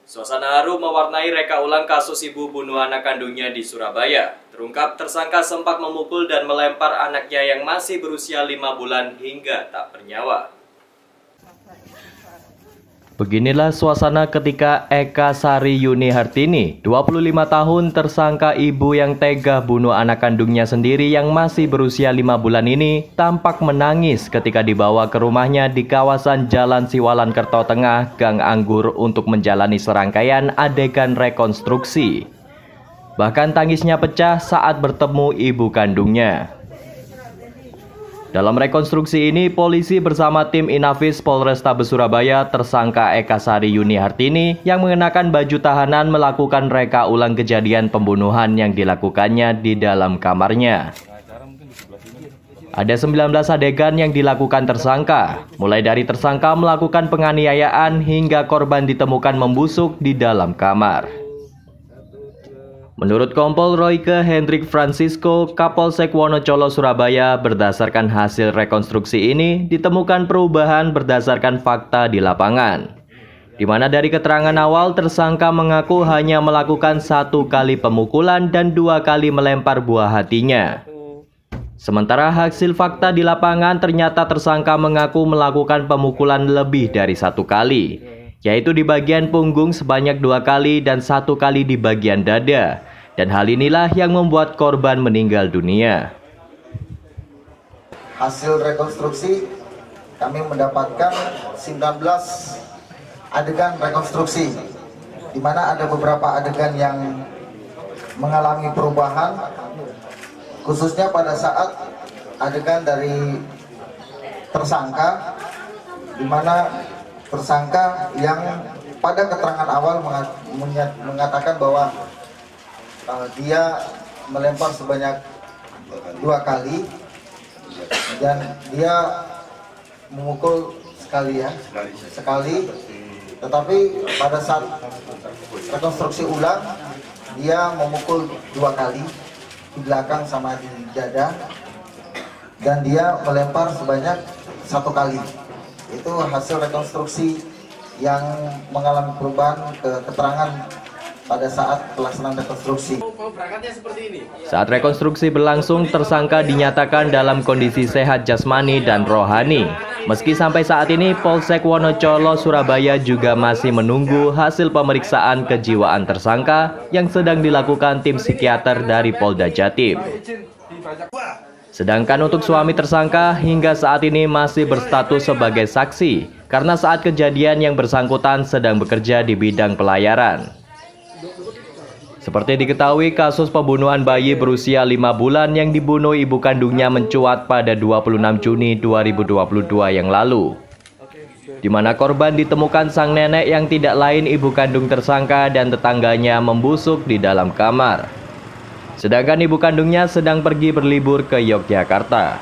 Suasana haru mewarnai reka ulang kasus ibu bunuh anak kandungnya di Surabaya. Terungkap tersangka sempat memukul dan melempar anaknya yang masih berusia 5 bulan hingga tak bernyawa. Beginilah suasana ketika Eka Sari Yuni Hartini, 25 tahun, tersangka ibu yang tega bunuh anak kandungnya sendiri yang masih berusia 5 bulan ini, tampak menangis ketika dibawa ke rumahnya di kawasan Jalan Siwalan Kerto Tengah, Gang Anggur untuk menjalani serangkaian adegan rekonstruksi. Bahkan tangisnya pecah saat bertemu ibu kandungnya. Dalam rekonstruksi ini, polisi bersama tim Inafis Polrestabes Surabaya tersangka Eka Sari Yuni Hartini yang mengenakan baju tahanan melakukan reka ulang kejadian pembunuhan yang dilakukannya di dalam kamarnya. Ada 19 adegan yang dilakukan tersangka, mulai dari tersangka melakukan penganiayaan hingga korban ditemukan membusuk di dalam kamar. Menurut Kompol Royke Hendrik Francisco, Kapolsek Wonocolo Surabaya, berdasarkan hasil rekonstruksi ini ditemukan perubahan berdasarkan fakta di lapangan. Di mana dari keterangan awal tersangka mengaku hanya melakukan 1 kali pemukulan dan 2 kali melempar buah hatinya. Sementara hasil fakta di lapangan ternyata tersangka mengaku melakukan pemukulan lebih dari 1 kali, yaitu di bagian punggung sebanyak 2 kali dan 1 kali di bagian dada. Dan hal inilah yang membuat korban meninggal dunia. Hasil rekonstruksi kami mendapatkan 19 adegan rekonstruksi, di mana ada beberapa adegan yang mengalami perubahan, khususnya pada saat adegan dari tersangka, di mana tersangka yang pada keterangan awal mengatakan bahwa dia melempar sebanyak 2 kali dan dia memukul sekali, tetapi pada saat rekonstruksi ulang dia memukul 2 kali di belakang sama di dada, dan dia melempar sebanyak 1 kali. Itu hasil rekonstruksi yang mengalami perubahan keterangan pada saat pelaksanaan rekonstruksi. Saat rekonstruksi berlangsung, tersangka dinyatakan dalam kondisi sehat jasmani dan rohani. Meski sampai saat ini, Polsek Wonocolo Surabaya juga masih menunggu hasil pemeriksaan kejiwaan tersangka yang sedang dilakukan tim psikiater dari Polda Jatim. Sedangkan untuk suami tersangka hingga saat ini masih berstatus sebagai saksi karena saat kejadian yang bersangkutan sedang bekerja di bidang pelayaran. Seperti diketahui, kasus pembunuhan bayi berusia 5 bulan yang dibunuh ibu kandungnya mencuat pada 26 Juni 2022 yang lalu. Di mana korban ditemukan sang nenek yang tidak lain ibu kandung tersangka dan tetangganya membusuk di dalam kamar. Sedangkan ibu kandungnya sedang pergi berlibur ke Yogyakarta.